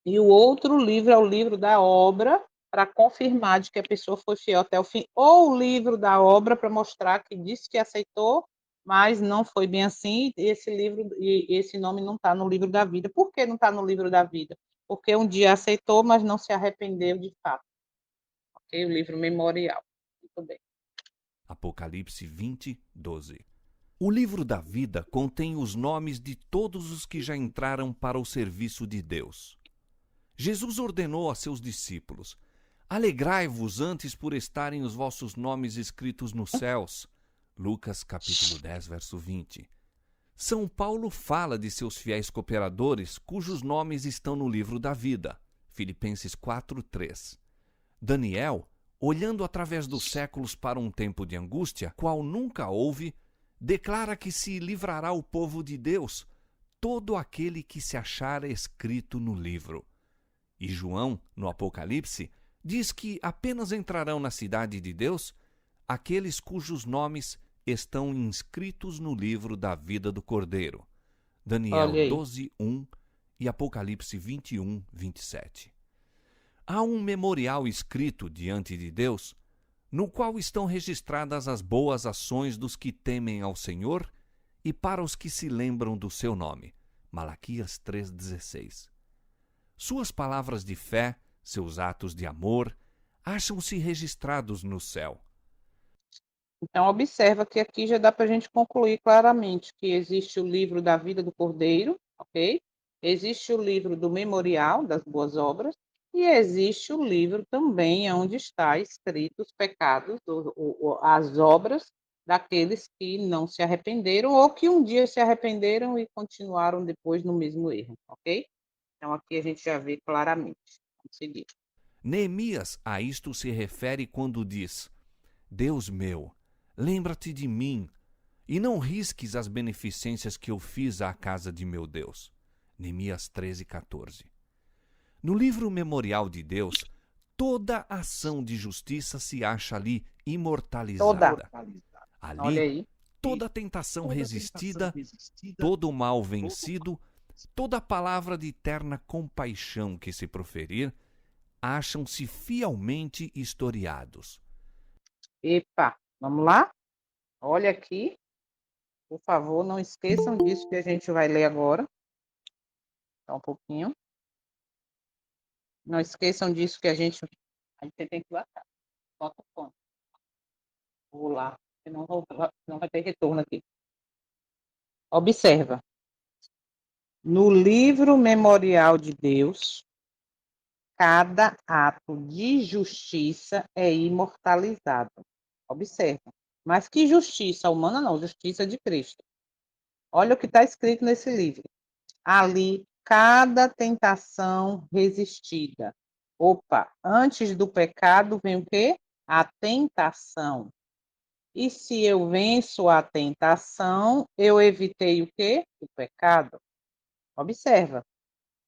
e o outro livro é o livro da obra, para confirmar de que a pessoa foi fiel até o fim, ou o livro da obra para mostrar que disse que aceitou, mas não foi bem assim, e esse livro e esse nome não está no livro da vida. Por que não está no livro da vida? Porque um dia aceitou, mas não se arrependeu de fato. Ok? O livro memorial. Muito bem. Apocalipse 20, 12. O livro da vida contém os nomes de todos os que já entraram para o serviço de Deus. Jesus ordenou a seus discípulos: alegrai-vos antes por estarem os vossos nomes escritos nos céus. Lucas capítulo 10, verso 20. São Paulo fala de seus fiéis cooperadores cujos nomes estão no livro da vida. Filipenses 4, 3. Daniel, olhando através dos séculos para um tempo de angústia, qual nunca houve, declara que se livrará o povo de Deus, todo aquele que se achar escrito no livro. E João, no Apocalipse, diz que apenas entrarão na cidade de Deus aqueles cujos nomes estão inscritos no livro da vida do Cordeiro. Daniel 12, 1 e Apocalipse 21, 27. Há um memorial escrito diante de Deus, no qual estão registradas as boas ações dos que temem ao Senhor e para os que se lembram do seu nome. Malaquias 3,16. Suas palavras de fé, seus atos de amor, acham-se registrados no céu. Então, observa que aqui já dá para a gente concluir claramente que existe o livro da vida do Cordeiro, ok? Existe o livro do memorial das boas obras e existe o livro também onde está escrito os pecados, as obras daqueles que não se arrependeram ou que um dia se arrependeram e continuaram depois no mesmo erro, ok? Então, aqui a gente já vê claramente. Vamos seguir. Neemias a isto se refere quando diz: Deus meu, lembra-te de mim, e não risques as beneficências que eu fiz à casa de meu Deus. Neemias 13, 14. No livro memorial de Deus, toda ação de justiça se acha ali imortalizada. Olha Ali, aí. toda tentação resistida, todo o mal vencido, toda palavra de eterna compaixão que se proferir, acham-se fielmente historiados. Epa, vamos lá? Olha aqui. Por favor, não esqueçam disso que a gente vai ler agora. Só um pouquinho. Não esqueçam disso que a gente tem que botar. Bota o fone. Vou lá, senão não vai ter retorno aqui. Observa. No livro memorial de Deus, cada ato de justiça é imortalizado. Observa. Mas que justiça humana não, justiça de Cristo. Olha o que está escrito nesse livro. Ali, cada tentação resistida. Opa, antes do pecado vem o quê? A tentação. E se eu venço a tentação, eu evitei o quê? O pecado. Observa.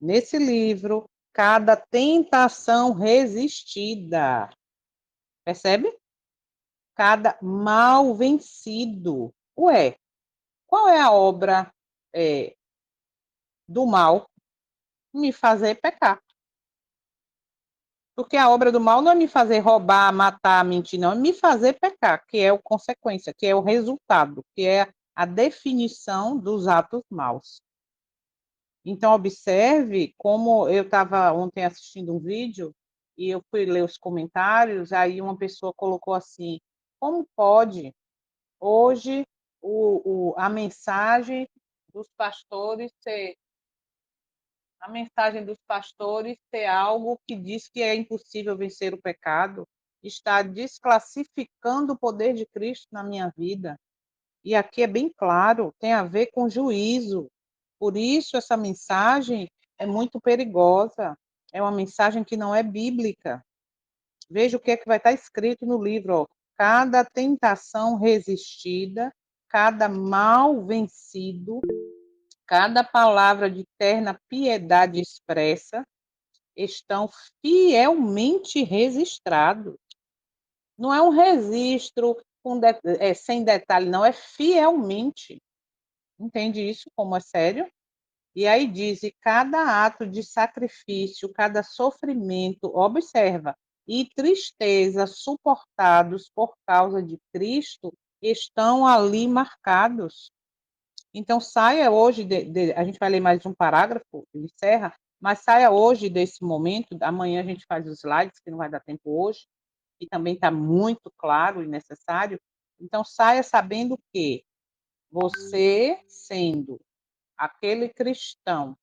Nesse livro, cada tentação resistida. Percebe? Cada mal vencido. Ué, qual é a obra do mal? Me fazer pecar. Porque a obra do mal não é me fazer roubar, matar, mentir, não. É me fazer pecar, que é a consequência, que é o resultado, que é a definição dos atos maus. Então, observe como eu estava ontem assistindo um vídeo e eu fui ler os comentários, aí uma pessoa colocou assim, como pode hoje a mensagem dos pastores ser algo que diz que é impossível vencer o pecado, está desclassificando o poder de Cristo na minha vida. E aqui é bem claro, tem a ver com juízo, Por isso, essa mensagem é muito perigosa. É uma mensagem que não é bíblica. Veja o que é que vai estar escrito no livro. Ó. Cada tentação resistida, cada mal vencido, cada palavra de terna piedade expressa, estão fielmente registrados. Não é um registro sem detalhe, não, é fielmente. Entende isso como é sério? E aí diz, e cada ato de sacrifício, cada sofrimento, observa, e tristeza suportados por causa de Cristo, estão ali marcados. Então, saia hoje, a gente vai ler mais um parágrafo, encerra, mas saia hoje desse momento, amanhã a gente faz os slides, que não vai dar tempo hoje, e também está muito claro e necessário. Então, saia sabendo que você, sendo aquele cristão,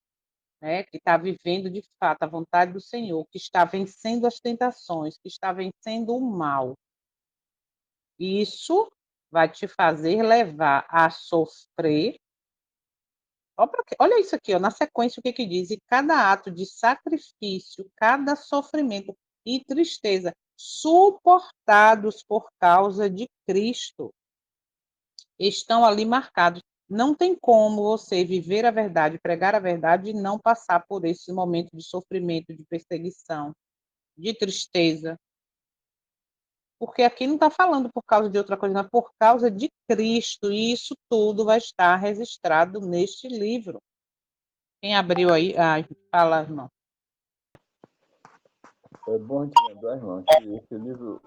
né, que está vivendo de fato a vontade do Senhor, que está vencendo as tentações, que está vencendo o mal, isso vai te fazer levar a sofrer. Olha isso aqui, ó, na sequência, o que que diz? E cada ato de sacrifício, cada sofrimento e tristeza, suportados por causa de Cristo, estão ali marcados. Não tem como você viver a verdade, pregar a verdade e não passar por esse momento de sofrimento, de perseguição, de tristeza. Porque aqui não está falando por causa de outra coisa, mas por causa de Cristo. E isso tudo vai estar registrado neste livro. Quem abriu aí? Fala, irmão. É bom te lembrar, irmão, que esse livro,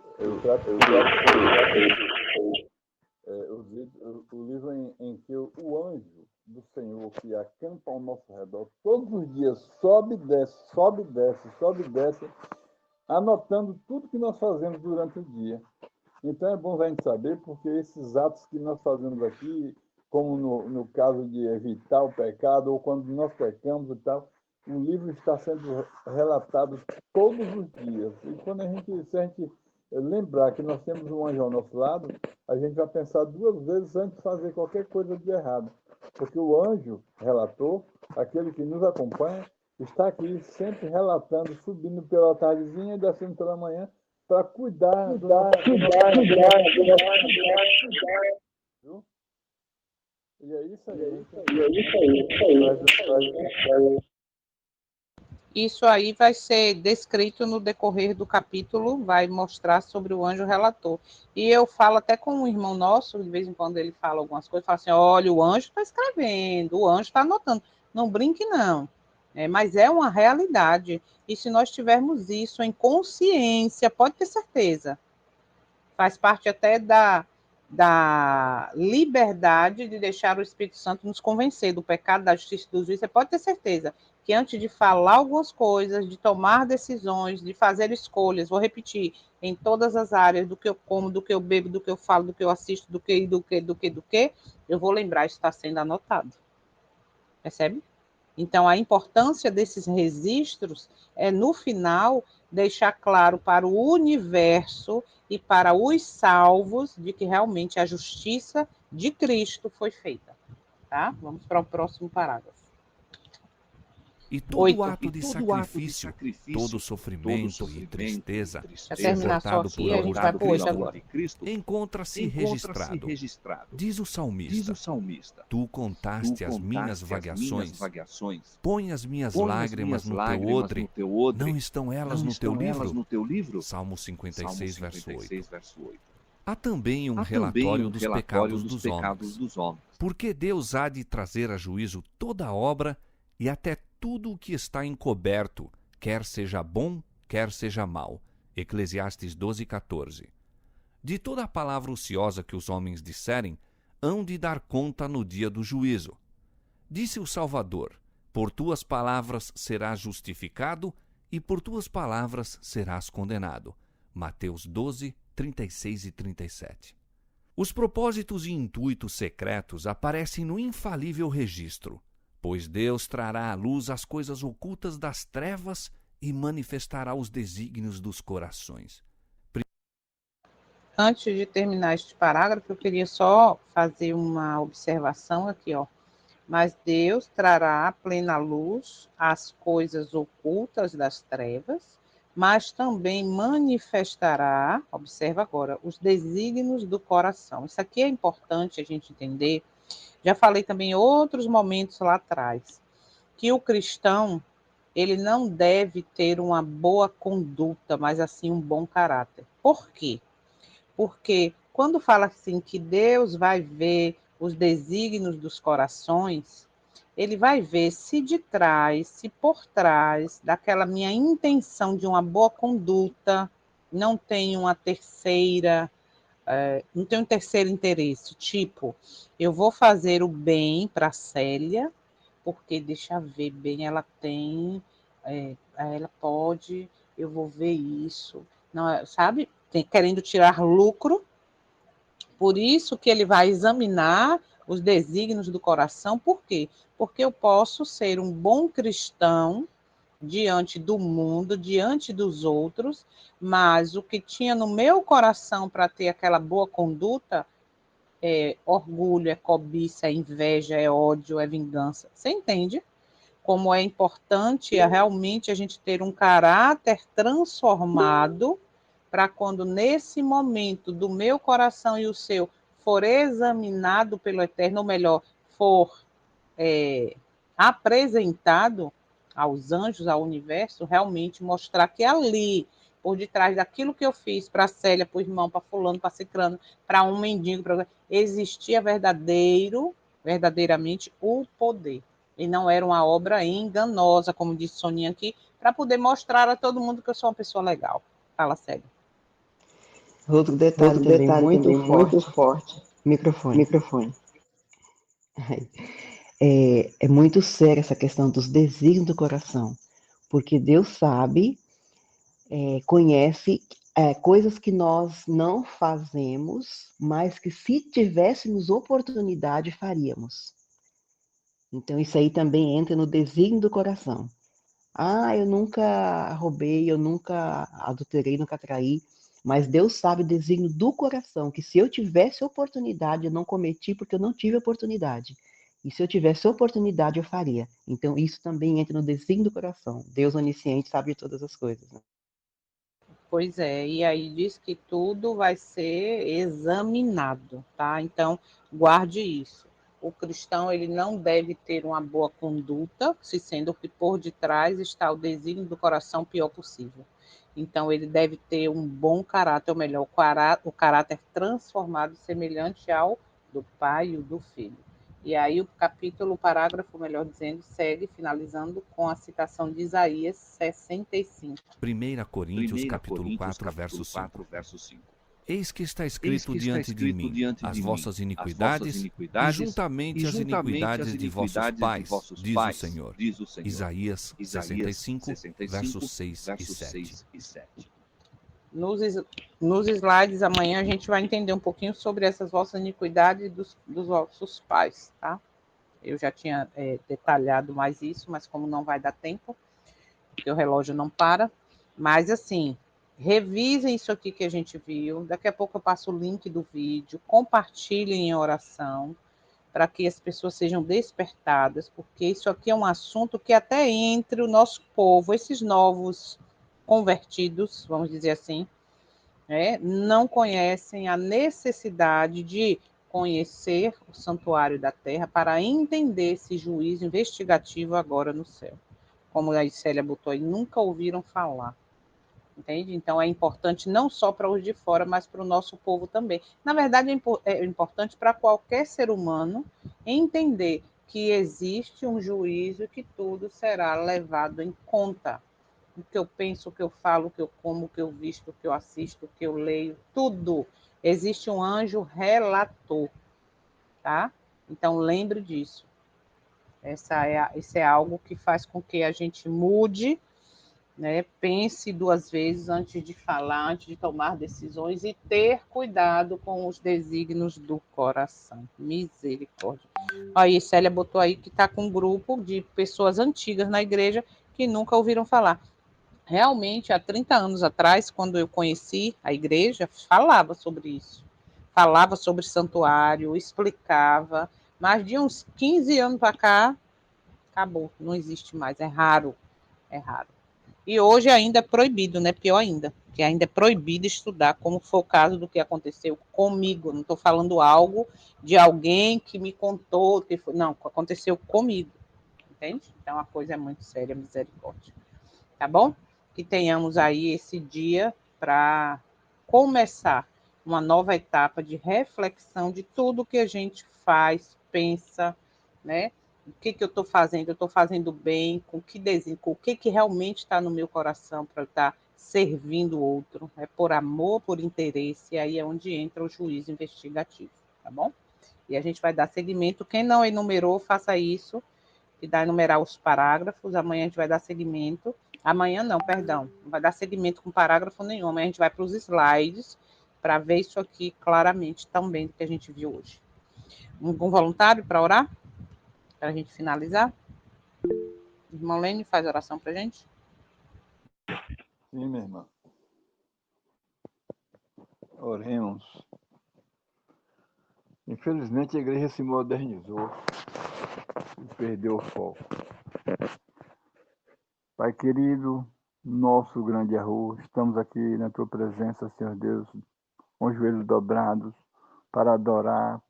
o livro em que o anjo do Senhor que acampa ao nosso redor, todos os dias sobe e desce, sobe e desce, sobe e desce, anotando tudo que nós fazemos durante o dia. Então é bom a gente saber, porque esses atos que nós fazemos aqui, como no caso de evitar o pecado, ou quando nós pecamos e tal, o livro está sendo relatado todos os dias. E quando se a gente lembrar que nós temos um anjo ao nosso lado, a gente vai pensar duas vezes antes de fazer qualquer coisa de errado. Porque o anjo relator, aquele que nos acompanha, está aqui sempre relatando, subindo pela tardezinha e descendo pela manhã, para cuidar. E é isso aí. Isso aí vai ser descrito no decorrer do capítulo, vai mostrar sobre o anjo relator. E eu falo até com um irmão nosso, de vez em quando ele fala algumas coisas, fala assim, olha, o anjo está escrevendo, o anjo está anotando. Não brinque, não. Mas é uma realidade. E se nós tivermos isso em consciência, pode ter certeza, faz parte até da liberdade de deixar o Espírito Santo nos convencer do pecado, da justiça e do juízo. Você pode ter certeza que antes de falar algumas coisas, de tomar decisões, de fazer escolhas, vou repetir, em todas as áreas, do que eu como, do que eu bebo, do que eu falo, do que eu assisto, do que, eu vou lembrar, isso está sendo anotado. Percebe? Então, a importância desses registros é, no final, deixar claro para o universo e para os salvos de que realmente a justiça de Cristo foi feita. Tá? Vamos para o próximo parágrafo. E todo ato de sacrifício, todo sofrimento e tristeza, Para terminar só suportado aqui, por a gente vai amor para o de 8 agora. Cristo, encontra-se registrado. Diz o salmista, tu contaste as minhas vagações, põe as minhas lágrimas no teu odre, não estão elas no teu livro? Salmo 56, verso 8. Há também um relatório dos pecados dos homens. Porque Deus há de trazer a juízo toda a obra e até tudo o que está encoberto, quer seja bom, quer seja mal. Eclesiastes 12:14. De toda a palavra ociosa que os homens disserem, hão de dar conta no dia do juízo. Disse o Salvador, por tuas palavras serás justificado e por tuas palavras serás condenado. Mateus 12, 36 e 37. Os propósitos e intuitos secretos aparecem no infalível registro, pois Deus trará à luz as coisas ocultas das trevas e manifestará os desígnios dos corações. Antes de terminar este parágrafo, eu queria só fazer uma observação aqui, ó. mas Deus trará plena luz às coisas ocultas das trevas, mas também manifestará, observa agora, os desígnios do coração. Isso aqui é importante a gente entender. Já falei também em outros momentos lá atrás, que o cristão, ele não deve ter uma boa conduta, mas assim um bom caráter. Por quê? Porque quando fala assim que Deus vai ver os desígnios dos corações, ele vai ver se de trás, se por trás daquela minha intenção de uma boa conduta, não tem uma terceira, não tem um terceiro interesse, tipo, eu vou fazer o bem para a Célia, porque deixa ver bem, ela tem, ela pode, eu vou ver isso, não, sabe? Querendo tirar lucro, por isso que ele vai examinar os desígnios do coração, por quê? Porque eu posso ser um bom cristão diante do mundo, diante dos outros, mas o que tinha no meu coração para ter aquela boa conduta é orgulho, é cobiça, é inveja, é ódio, é vingança. Você entende? Como é importante realmente a gente ter um caráter transformado para quando nesse momento do meu coração e o seu for examinado pelo Eterno, ou melhor, for apresentado aos anjos, ao universo, realmente mostrar que ali, por detrás daquilo que eu fiz para a Célia, para o irmão, para fulano, para ciclano, para um mendigo, existia verdadeiramente o poder. E não era uma obra enganosa, como disse Soninha aqui, para poder mostrar a todo mundo que eu sou uma pessoa legal. Fala, Célia. Outro detalhe também muito forte. Microfone. É muito séria essa questão dos desígnios do coração, porque Deus sabe, conhece coisas que nós não fazemos, mas que se tivéssemos oportunidade faríamos. Então isso aí também entra no desígnio do coração. Ah, eu nunca roubei, eu nunca adulterei, nunca traí, mas Deus sabe o desígnio do coração, que se eu tivesse oportunidade, eu não cometi porque eu não tive oportunidade. E se eu tivesse oportunidade, eu faria. Então, isso também entra no desígnio do coração. Deus onisciente sabe de todas as coisas. Né? Pois é, e aí diz que tudo vai ser examinado, tá? Então, guarde isso. O cristão, ele não deve ter uma boa conduta, se sendo que por detrás está o desígnio do coração pior possível. Então, ele deve ter um bom caráter, ou melhor, o caráter transformado, semelhante ao do pai e o do filho. E aí o capítulo, o parágrafo, melhor dizendo, segue finalizando com a citação de Isaías 65. 1 Coríntios, capítulo 4, verso 5. Eis que está escrito diante de mim as vossas iniquidades e juntamente as iniquidades de vossos pais, diz o Senhor. Isaías 65, versos 6 e 7. Nos slides amanhã a gente vai entender um pouquinho sobre essas vossas iniquidades dos vossos pais, tá? Eu já tinha detalhado mais isso, mas como não vai dar tempo, porque o relógio não para. Mas assim, revisem isso aqui que a gente viu. Daqui a pouco eu passo o link do vídeo, compartilhem em oração, para que as pessoas sejam despertadas, porque isso aqui é um assunto que até entre o nosso povo, esses novos convertidos, vamos dizer assim, não conhecem a necessidade de conhecer o santuário da terra para entender esse juízo investigativo agora no céu. Como a Célia botou aí, nunca ouviram falar. Entende? Então é importante não só para os de fora, mas para o nosso povo também. Na verdade, é importante para qualquer ser humano entender que existe um juízo e que tudo será levado em conta. O que eu penso, o que eu falo, o que eu como, o que eu visto, o que eu assisto, o que eu leio, tudo. Existe um anjo relator, tá? Então lembre disso. Isso é algo que faz com que a gente mude, né? Pense duas vezes antes de falar, antes de tomar decisões e ter cuidado com os desígnios do coração. Misericórdia. Aí, Célia botou aí que está com um grupo de pessoas antigas na igreja que nunca ouviram falar. Realmente, há 30 anos atrás, quando eu conheci a igreja, falava sobre isso. Falava sobre santuário, explicava, Mas de uns 15 anos para cá, acabou, não existe mais, é raro, é raro. E hoje ainda é proibido, né? Pior ainda, que ainda é proibido estudar, como foi o caso do que aconteceu comigo. Não estou falando algo de alguém que me contou, que foi, não, aconteceu comigo, entende? Então a coisa é muito séria, misericórdia. Tá bom? Que tenhamos aí esse dia para começar uma nova etapa de reflexão de tudo que a gente faz, pensa, né? O que eu estou fazendo? Eu estou fazendo bem? Com o que realmente está no meu coração para eu estar servindo o outro? É por amor, por interesse, e aí é onde entra o juízo investigativo, tá bom? E a gente vai dar seguimento. Quem não enumerou, faça isso, que dá enumerar os parágrafos. Amanhã a gente vai dar seguimento. Amanhã não, perdão. Não vai dar seguimento com parágrafo nenhum. Amanhã a gente vai para os slides para ver isso aqui claramente também do que a gente viu hoje. Um voluntário para orar? Para a gente finalizar? Irmão Lênin, faz oração para a gente? Sim, minha irmã. Oremos. Infelizmente a igreja se modernizou e perdeu o foco. Pai querido, nosso grande erro, estamos aqui na tua presença, Senhor Deus, com os joelhos dobrados, para adorar,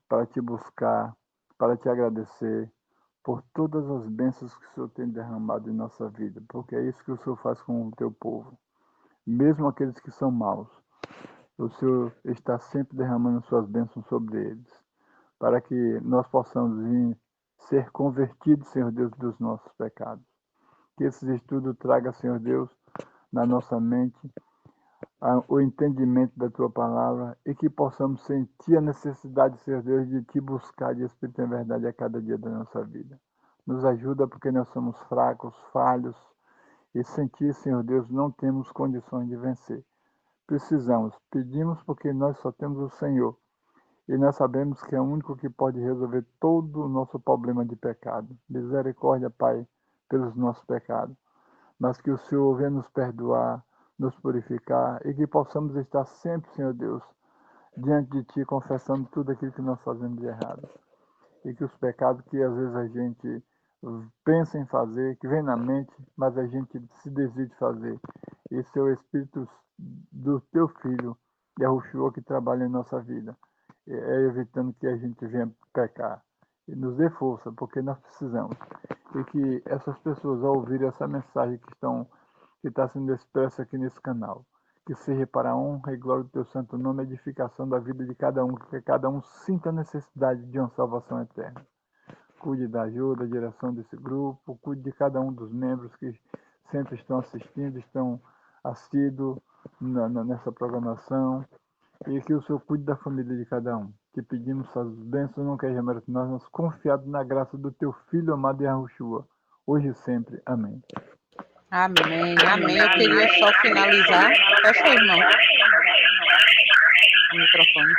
para te buscar, para te agradecer por todas as bênçãos que o Senhor tem derramado em nossa vida, porque é isso que o Senhor faz com o teu povo, mesmo aqueles que são maus. O Senhor está sempre derramando suas bênçãos sobre eles, para que nós possamos vir ser convertidos, Senhor Deus, dos nossos pecados. Que esses estudos tragam, Senhor Deus, na nossa mente o entendimento da Tua palavra e que possamos sentir a necessidade, Senhor Deus, de Te buscar de Espírito em verdade a cada dia da nossa vida. Nos ajuda porque nós somos fracos, falhos e sentir, Senhor Deus, não temos condições de vencer. Precisamos, pedimos porque nós só temos o Senhor e nós sabemos que é o único que pode resolver todo o nosso problema de pecado. Misericórdia, Pai, pelos nossos pecados, mas que o Senhor venha nos perdoar, nos purificar e que possamos estar sempre, Senhor Deus, diante de Ti, confessando tudo aquilo que nós fazemos de errado. E que os pecados que às vezes a gente pensa em fazer, que vem na mente, mas a gente se desiste de fazer. Esse é o Espírito do Teu Filho, Yahushua, que trabalha em nossa vida, evitando que a gente venha pecar. E nos dê força, porque nós precisamos. E que essas pessoas, ao ouvirem essa mensagem que está sendo expressa aqui nesse canal, que seja para a honra e glória do Teu santo nome, a edificação da vida de cada um, que cada um sinta a necessidade de uma salvação eterna. Cuide da ajuda, da direção desse grupo, cuide de cada um dos membros que sempre estão assistindo, estão assíduos nessa programação, e que o Senhor cuide da família de cada um. Que pedimos suas bênçãos, não quer jamais que nós confiados na graça do Teu Filho amado Yahushua, hoje e sempre. Amém. Amém, amém. Eu queria só finalizar. Fecha aí, irmão. O microfone.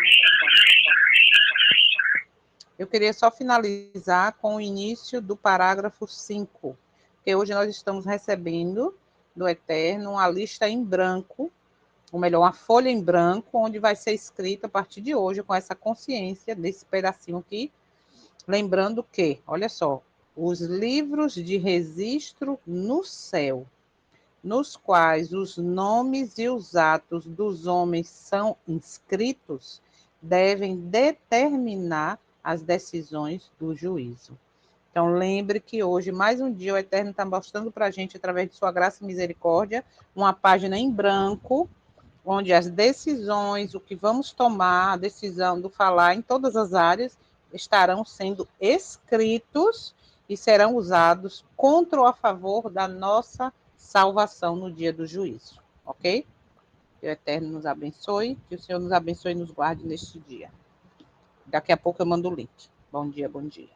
Eu queria só finalizar com o início do parágrafo 5, porque hoje nós estamos recebendo do Eterno uma lista em branco, ou melhor, uma folha em branco, onde vai ser escrito a partir de hoje, com essa consciência desse pedacinho aqui, lembrando que, olha só, os livros de registro no céu, nos quais os nomes e os atos dos homens são inscritos, devem determinar as decisões do juízo. Então, lembre que hoje, mais um dia, o Eterno está mostrando para a gente, através de sua graça e misericórdia, uma página em branco, onde as decisões, o que vamos tomar, a decisão do falar em todas as áreas, estarão sendo escritos e serão usados contra ou a favor da nossa salvação no dia do juízo, ok? Que o Eterno nos abençoe, que o Senhor nos abençoe e nos guarde neste dia. Daqui a pouco eu mando o link. Bom dia, bom dia.